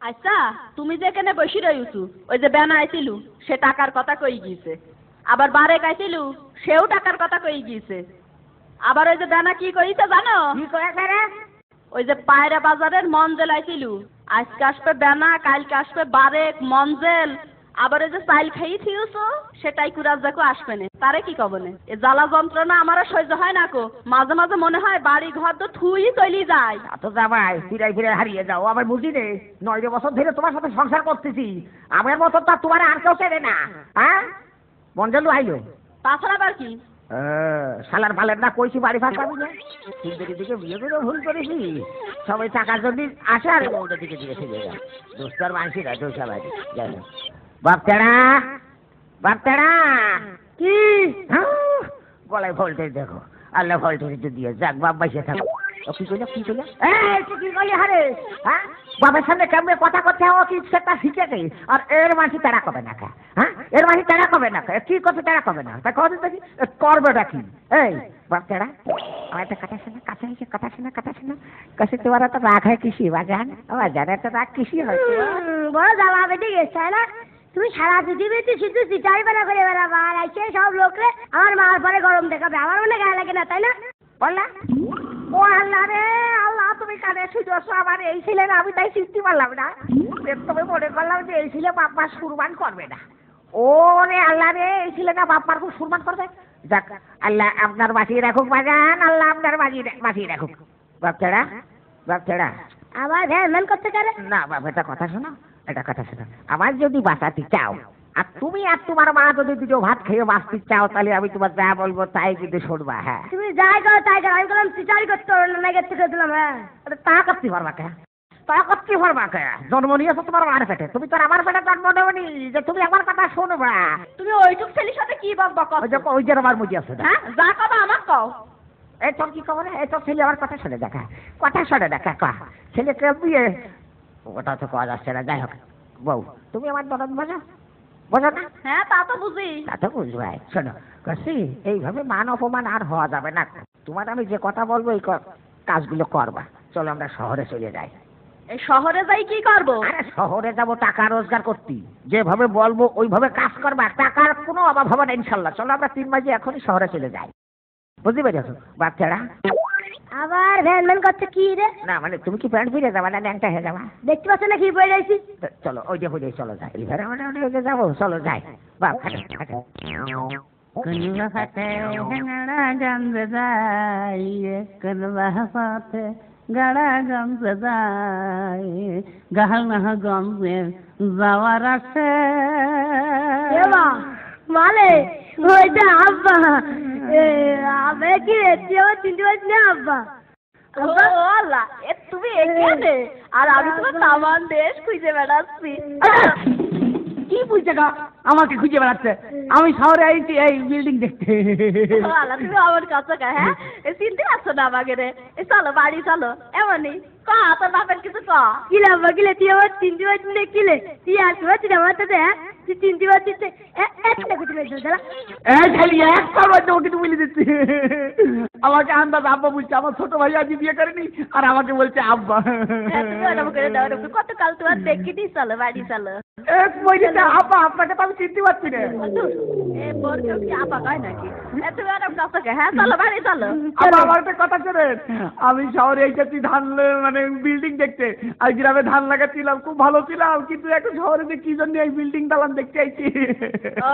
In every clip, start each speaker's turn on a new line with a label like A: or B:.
A: আচ্ছা তুমি যে এখানে বসে রইছু ওই যে বেনা আইছিল সে টাকার কথা কই গিয়েছে, আবার বারে গাইছিল সেও টাকার কথা কই গিয়েছে, আবার ওই যে বেনা কি কইছে জানো?
B: কি কয়েছে রে?
A: ওই যে পায়রা বাজারের মঞ্জেল আইছিল, আজকে আসবে বেনা, কালকে আসবে বারেক মঞ্জেল, আবার ওই যে চাইল খাই থিউছো সেটাই কুরাজ দেখো আসবে না, তারে কি কবনে? এ জ্বালা যন্ত্রণা আমার সহ্য হয় না কো, মাঝে মাঝে মনে হয় বাড়ি ঘর তো থুই চলি যায়।
B: তো যাবাই ফিরাই ফিরে হারিয়ে যাও, আবার বুঝি রে 9 বছর ধরে তোমার সাথে সংসার করতেছি, আমার মতো তা তোমার আর কেউ চেনে না। হ্যাঁ মঞ্জলু আইলো,
A: তাছাড়া আবার কি?
B: শালার ভালের না কইছি বাড়ি ফাঁকা না, সুন্দরীর দিকে বিয়ে করে ভুল করেছি, সবাই টাকার জন্য আসে আর বউটার দিকে দিকে চলে যায়, দোস্তার মানসিরা দোষা বাড়ি জানো। বাপটারা বাপটারা কি গলায় ভোল্টেজ দেখো, আল্লাহ ভোল্টেজ একটু দিয়ে যাক, বাপ বাইসে থাকো। কি কইলে কি কইলে কি কইলে হারে? হ্যাঁ বাবার সামনে কেমনে কথা করতে ও কি সেটা শিখেছে, আর এর মাঝে তারা কবে না কা? হ্যাঁ এর মাঝে তারা কবে না কা? কি করতে তারা কবে না তা কদিন দেখি করবেটা কি? এই বাচ্চারা আমার একটা কথা শোনা, কাছে এসে কথা শোনা, কথা শোনা, কাছে তোমার তো রাগ হয় কৃষি বাজান, আমার জানার তো রাগ কৃষি হয়
C: বড় জ্বালা বেটে গেছে না, তুমি সারা পৃথিবীতে শুধু চিটাই বেলা করে বেড়াবা আর এসে সব লোকরে আমার মার পরে গরম দেখাবে, আমার মনে গায়ে লাগে না তাই না?
B: বললা ও আল্লাহ রে আল্লাহ, তুমি কানে শুধু আমার এই ছিলেন, আমি তাই চিনতে পারলাম না, তবে মনে করলাম যে এই ছেলে বাপ্পার সুরবান করবে না। ও রে আল্লাহ রে, এই ছেলে না বাপ্পার খুব সুরবান করবে। যাক আল্লাহ আপনার বাঁচিয়ে রাখুক বাজান, আল্লাহ আপনার বাঁচিয়ে রাখুক। বাচ্চারা বাচ্চারা
C: আবার ভ্যান করতে পারে
B: না বাপ, এটা কথা শোনো, এটা কথা শোনো, আমার যদি বাঁচাতে চাও আর তুমি আর তোমার মা যদি দুটো ভাত খেয়ে বাঁচতে চাও, তাহলে আমি তোমার যা বলবো তাই কিন্তু শুনবা। হ্যাঁ
C: তুমি যাই করো তাই করো, আমি বললাম চিটারি করতে পারো না, গেছে করে দিলাম। হ্যাঁ
B: তা করতে পারবা কে? তা করতে পারবা কে? জন্ম নিয়েছো তোমার মার পেটে, তুমি তো আমার পেটে জন্ম নেওনি যে তুমি আমার কথা শুনবা।
A: তুমি ওইটুক ছেলের সাথে কি বকবক করছো?
B: ওই যে আমার মুজি আছে,
A: হ্যাঁ যা কথা আমার কও।
B: এই তোর কি খবর? এই তোর ছেলে আমার কথা শুনে দেখা, কথা শুনে দেখা কা ছেলেকে বিয়ে, ওটা তো কাজ আসছে না। যাই হোক বউ, তুমি আমার দরদ বোঝো, বোঝো না?
A: হ্যাঁ তা তো বুঝি।
B: তা তো বুঝবাই। শোনো কাশি, এইভাবে মান অপমান আর হওয়া যাবে না, তোমার আমি যে কথা বলবো এই কাজগুলো করবা। চলো আমরা শহরে চলে যাই।
A: এই শহরে যাই কি করব?
B: আরে শহরে যাব টাকা রোজগার করতে, যেভাবে বলবো ওইভাবে কাজ করবা, টাকার কোনো অভাব হবে না ইনশাল্লাহ। চলো আমরা 3 মাসে এখনই শহরে চলে যাই, বুঝতে পেরেছো বাচ্চারা?
C: আবার ভ্যান করতে কি রে?
B: না মানে তুমি কি প্যান্ট ফিরে যাবা না ন্যাংটা হয়ে যাবা?
C: দেখতে পাচ্ছ না কি বই রয়েছি?
B: চলো ওই যে চলো যাই, এবারে আমরা যাবো, চলো যাই। বাপ
D: कुल्ला फते गड़ा गंज जाई कुल्ला फते गड़ा गंज जाई गहना गंजे जावार আছে
C: এমা মালে ওইটা আব্বা, আবে কি রে চিনতে পারছিস না আব্বা?
A: ও আল্লাহ, এ তুমি এখানে আর আমি তোমার তামান দেশ খুঁজে বেড়াচ্ছি।
D: কি বুঝছে গা আমাকে খুঁজে বেড়াচ্ছে? আমি শহরে আইছি এই বিল্ডিং দেখতে।
A: ও আল্লাহ, তুমি আমার কাছে কা? হ্যাঁ চিনতে পারছো না আমাকে রে? চলো বাড়ি চলো। এমনই ক তোর বাপের কিছু ক।
C: কিলে আব্বা কিলে, তুই আমার চিনতে পারছিস না? কিলে তুই আসতে পারছিস আমার সাথে? হ্যাঁ তুই চিনতে পারছিস? একটা কিছু বলছিস দাদা,
D: এই খালি এক করবার তো কিন্তু বলে দিচ্ছি। আমাকে আন্দাজ আব্বা বলছে, আমার ছোট ভাই আজ বিয়ে করেনি আর আমাকে বলছে আব্বা।
A: তুমি ওরকম করে দাও, কত কাল তোমার দেখিনি। চলো বাড়ি চলো।
D: এক বইতে আব্বা, আপনাকে তো আমি চিনতে পারছি না।
A: এ বোর কেউ কি আপা কয় নাকি? তুমি ওরকম কাছে কা? হ্যাঁ চলো বাড়ি চলো।
D: আবার আমার একটা কথা শোনেন, আমি শহরে এসেছি ধান মানে বিল্ডিং দেখতে, আর গ্রামে ধান লাগাচ্ছিলাম, খুব ভালো ছিলাম, কিন্তু এখন শহরে যে কি জন্য এই বিল্ডিং দালান দেখতে আইছি।
A: ও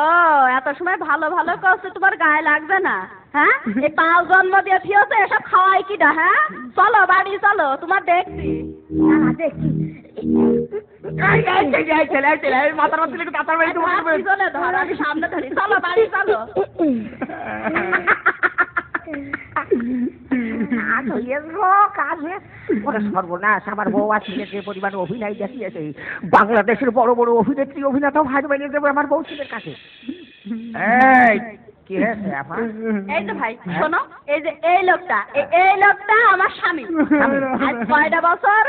A: এত সময় ভালো ভালো করছে, তোমার গায়ে লাগবে না? হ্যাঁ এই পাল জন্ম দিয়ে ফিরছে, এসব খাওয়াই কি না? হ্যাঁ চলো বাড়ি চলো, তোমার দেখছি।
C: দেখছি
D: মাথার মাথায় তাতার বাড়ি
A: পিছনে ধর, আমি সামনে ধরি। চলো বাড়ি চলো।
B: সর্বনাশ, আমার বউ আছে যে পরিমাণ অভিনয় দেখিয়েছে, বাংলাদেশের বড় বড় অভিনেত্রী অভিনেতাও ভাগ বানিয়ে দেবো আমার বউ ছেলের কাছে। কি হয়েছে আপা?
A: এই তো ভাই শোনো, এই যে এই লোকটা আমার স্বামী। আজ কয়টা বছর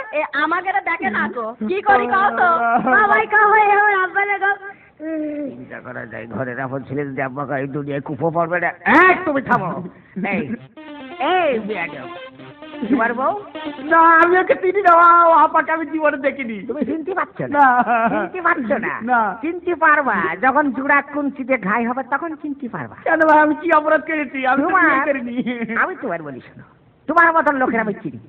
A: আমাকে দেখে না গো, কি করি কও তো?
C: বাবাই কা হয়ে আমার আব্বা না গো।
B: চিন্তা করা যায়, ঘরের আপন ছেলে যদি আব্বাকে এই দুনিয়ায় কুপো পড়বে না। তুমি থামো। এই বেয়াদব, তোমার বউ?
D: না আমি ওকে চিনি না, ও আপাকে আমি জীবনে দেখিনি।
B: তুমি চিনতে পারছো
D: না।
B: চিনতে পারছো না?
D: না।
B: চিনতে পারবা যখন জোড়া কুঞ্চিতে ঘাই হবে তখন চিনতে পারবা।
D: কেন ভাই আমি কি অপরাধ করেছি? আমি তো বিয়ে করিনি।
B: আমি তোমার বলি শোনো, তোমার মতন লোকের আমি চিনি।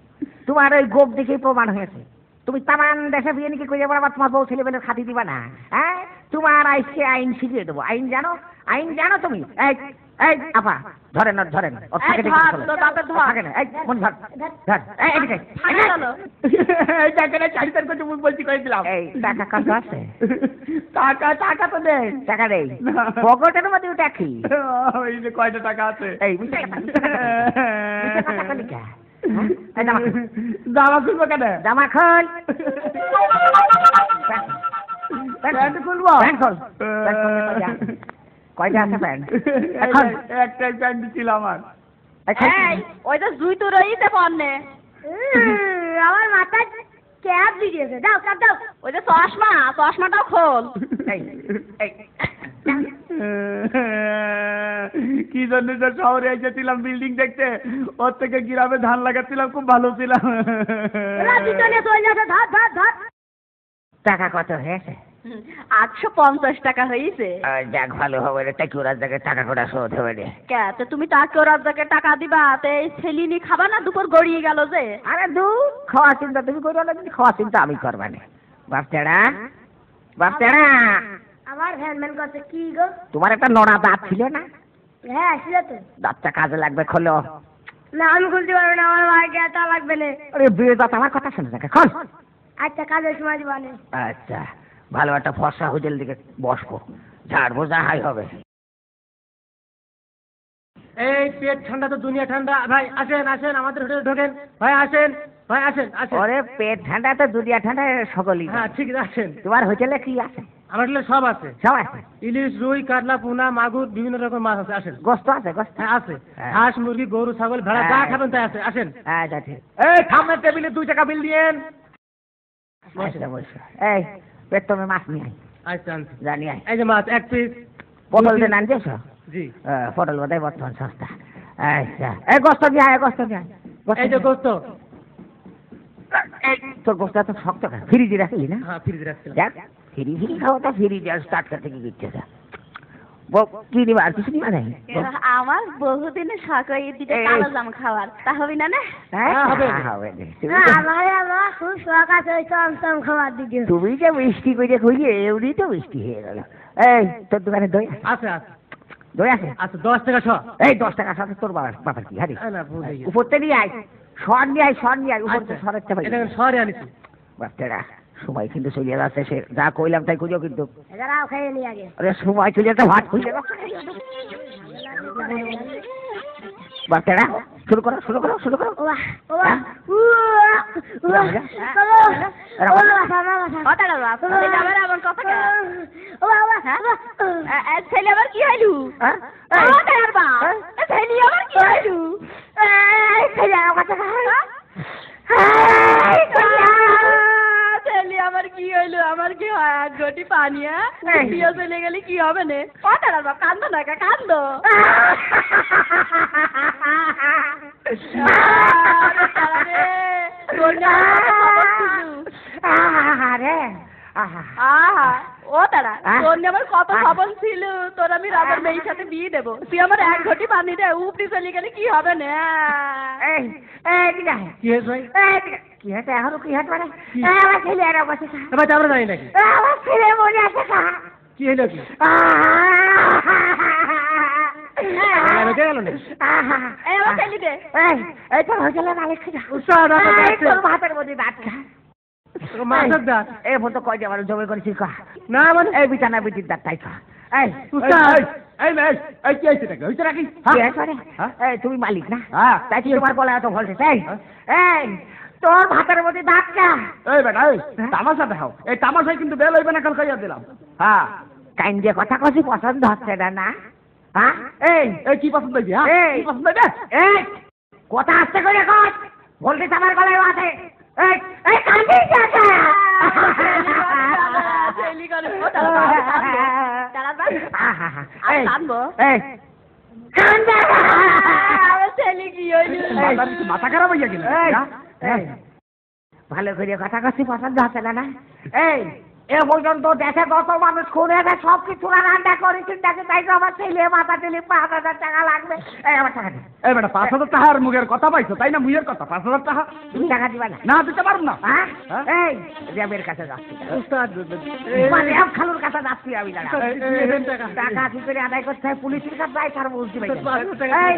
B: তোমার ওই গোপ দেখেই প্রমাণ হয়েছে। তুমি তামান দেশে বিয়ে নিকে করে বেড়াবা, তোমার বউ ছেলেবেলের খাতি দিবা না। হ্যাঁ, তোমার আইসে আইন শিখিয়ে দেবো। আইন জানো? আইন জানো তুমি? এই এই আপা ধরেন ধরেন, ওর থাকে দেখি থাকে না। এই মন ধর ধর, এই এদিকে
D: এই টাকাটা 4-4 কোটি মুখ বলছি করে দিলাম।
B: এই টাকা কত আছে?
D: টাকা তো দেয়।
B: টাকা দেই পকেটের মধ্যে ওটা কি?
D: ওই যে কয়টা টাকা আছে?
B: এই মিথ্যা কথা বলি কে?
D: জামা খুলবো কেন?
B: জামা খোল।
D: প্যান্ট খুলবো?
B: প্যান্ট খোল। কয়টা আছে প্যান্ট?
D: একটাই প্যান্ট ছিল আমার।
A: এই ওই তো জুই তো রইতে পড়নে।
C: আমার মাথায় ক্যাপ দিয়েছে, দাও ক্যাপ দাও।
A: ওই যে চশমাটাও খোল।
B: এই এই
D: কি জন্য যে শহরে এসেছিলাম বিল্ডিং দেখতে, ওর থেকে গ্রামে ধান লাগাচ্ছিলাম, খুব ভালো ছিলাম।
B: টাকা কত হয়েছে?
A: 850 টাকা হয়েছে।
B: যাক ভালো হবে রে, তাই ওরা জায়গায় টাকা কোটা শোধ হবে রে।
A: কে তো তুমি তাকে ওর জায়গায় টাকা দিবা, তে এই ছেলিনি খাবা না? দুপুর গড়িয়ে গেল যে।
B: আরে দু খাওয়া চিন্তা তুমি করো না, খাওয়া চিন্তা আমি করবা না। বাপচাড়া বাপচাড়া
C: আমার ফ্যানম্যান করছে কি গো?
B: তোমার একটা নড়া দাঁত ছিল না?
C: হ্যাঁ ছিল তো।
B: দাঁতটা কাজে লাগবে, খোলো।
C: না আমি খুলতে পারবো না, আমার ভাইকে তা লাগবে না।
B: আরে বিয়ে দাঁত আমার কথা শুনে থাকে, খোল।
C: আচ্ছা কাজের সময় দিবানে।
B: আচ্ছা ভালো একটা ফর্সা হোটেল দিকে বসবো, ঝাড়বো, যা হাই হবে।
E: এই পেট ঠান্ডা তো দুনিয়া ঠান্ডা। ভাই আসেন আসেন আমাদের হোটেলে ঢোকেন। ভাই আসেন, ভাই আসেন আসেন।
B: ওরে পেট ঠান্ডা তো দুনিয়া ঠান্ডা সকলই।
E: হ্যাঁ ঠিক আছে আসেন।
B: তোমার হোটেলে কি আছে?
E: আমার হোটেলে সব আছে।
B: সব আছে?
E: ইলিশ, রুই, কাতলা, পোনা, মাগুর, বিভিন্ন রকম মাছ আছে। আসেন।
B: গোস্ত আছে? গোস্ত
E: হ্যাঁ আছে। হাঁস, মুরগি, গরু, ছাগল, ভেড়া যা খাবেন তাই আছে। আসেন।
B: আচ্ছা ঠিক।
E: এই সামনের টেবিলে 2 টাকা বিল দিয়েন।
B: আচ্ছা বসো। এই পেট তুমি মাছ নিয়ে আয়।
E: আচ্ছা আনছি।
B: জানি আয়।
E: এই যে মাছ 1 পিস।
B: পটল দিয়ে আনতেছ?
E: জি।
B: পটল বোধহয় বর্তমান সস্তা। আচ্ছা এই গোস্ত নিয়ে আয়, গোস্ত নিয়ে আয়।
E: এই যে গোস্ত।
B: এই তোর গোস্ত তো শক্ত খা, ফ্রিজে রাখলি না?
E: হ্যাঁ ফ্রিজে রাখছিলাম।
B: দেখ ফ্রি খাওয়া তো ফ্রিজে আর টাটকা থেকে দিচ্ছে। কি নিবা, আর কিছু নিবা নাই?
A: আমার বহুদিনের শখ ওই দুটো কালো জাম খাওয়ার, তা হবে না?
B: হ্যাঁ হবে।
C: আমার খুব শখ আছে ওই চমচম খাবার দিকে।
B: তুমি যে মিষ্টি করে খুঁজে এমনি তো মিষ্টি হয়ে গেল। এই তোর দোকানে দই
E: আছে আছে
B: দই আছে?
E: আচ্ছা 10 টাকা শ।
B: এই 10 টাকার সাথে তোর বাবার কি হারি?
E: না ভুল হয়ে গেছে।
B: উপরতে নিয়ে আয়, সর নিয়ে আয়, সর নিয়ে আয়, উপরতে সরের চাপাই।
E: এটা সরে আনিছি।
B: বাচ্চারা সময় কিন্তু চলে যাচ্ছে, সে যা কইলাম তাই খুঁজো কিন্তু।
C: এরাও খেয়ে নি আগে।
B: আরে সময় চলে যাচ্ছে, ভাত খুঁজে বাচ্চারা শুরু করো শুরু করো শুরু করো।
C: ওবা ওবা ওবা
A: ছেলে আবার কি হইলু? ছেলে আবার কি হইলু? ছেলে আমার কি হইলো? আমার কি হয়? 1 ঘটি পানি দিয়ে চলে গেলে কি হবে না? কান্দো না, কান্দো। ও তারা তোর আমার কত খবর ছিল, তোর আমি রাজার মেয়ের সাথে বিয়ে দেবো, তুই আমার 1 ঘটি পানি দে, উপরি চলে গেলে কি হবে না?
E: কি হয়েছে ভাই?
B: কি হয়েছে এখনো? কি হয়েছে মানে? আমার ছেলে আর বসে
E: ভাই আমরা জানি নাকি
B: আমার ছেলে মনে আছে
E: কি হলো কি? গেল না
A: আমার ছেলে দে।
B: এই তোর হোটেলে মালিক তোর ভাতের মধ্যে দাঁত খা।
E: মাছের দাঁত
B: এই ফটো কয় দিয়ে আমার জমি করেছিস কা?
E: না মানে
B: এই বিছানা বিটির দাঁত তাই খা। এই
D: এই কি হয়েছে নাকি? হয়েছে নাকি?
B: এই তুমি মালিক না?
D: হ্যাঁ।
B: তাই কি তোমার বলে এত ভলটেজ? এই তোর ভাতের মধ্যে দাঁত খা।
D: এই বেটা এই তামাশা দেখাও, এই তামাশায় কিন্তু বেল হইবে না, কাল খাইয়া দিলাম। হ্যাঁ
B: কাইন দিয়ে কথা কছি পছন্দ হচ্ছে না না? হ্যাঁ
D: এই কি পছন্দ হয়েছে? হ্যাঁ কি পছন্দ হয়েছে?
B: এই কথা আসতে করে কর, ভলটেজ আমার গলায় আছে। এই এই কান্দিস না কে?
A: ছেলে করে ছেলে কি হইল?
D: মাথা খারাপ হইয়া গেল।
B: ভালো করে কথা কাছি পছন্দ হচ্ছে না? এই এ পর্যন্ত দেশে কত মানুষ খুন হয়েছে, সব কিছু রান্না করে চিন্তা তাই তো আমার ছেলে মাথা দিলে 5,000 টাকা লাগবে। এই আমার টাকা দিই।
D: এই বেটা 5,000 টাকার মুখের কথা পাইছো তাই না? মুখের কথা 5,000 টাকা
B: তুমি টাকা দিবা না?
D: না দিতে পারবো না।
B: এই র্যাবের কাছে যাচ্ছি,
E: উস্তাদ
B: র্যাব খালুর কাছে যাচ্ছি আমি।
E: টাকা
B: টাকা কি করে আদায় করতে হয় পুলিশের কাছে যাই তার বলছি ভাই। এই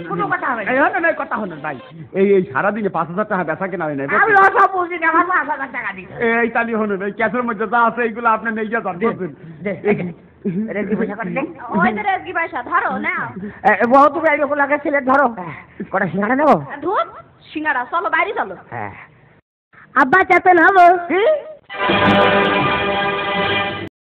B: কোনো কথা হবে না।
D: এই হলো না কথা হলো নাই। এই সারাদিনে 5,000 টাকা বেচা কেনা হয় না।
B: আমি ওসব বুঝি না, আমার 5,000 টাকা দিতে।
D: এই তালি হলো না, ক্যাশের মধ্যে যা আছে এইগুলো আপনি নিয়ে যা যান।
B: রেজি পয়সা করে দে।
A: ওই তো রেজকি পয়সা ধরো নাও।
B: বহু তুমি এই লোক লাগে ছেলে ধরো, কটা সিঙ্গাড়া নেবো?
A: ধুত সিঙ্গারা, চলো বাইরে চলো।
B: হ্যাঁ।
C: আব্বা চেতন হবো।
B: কি?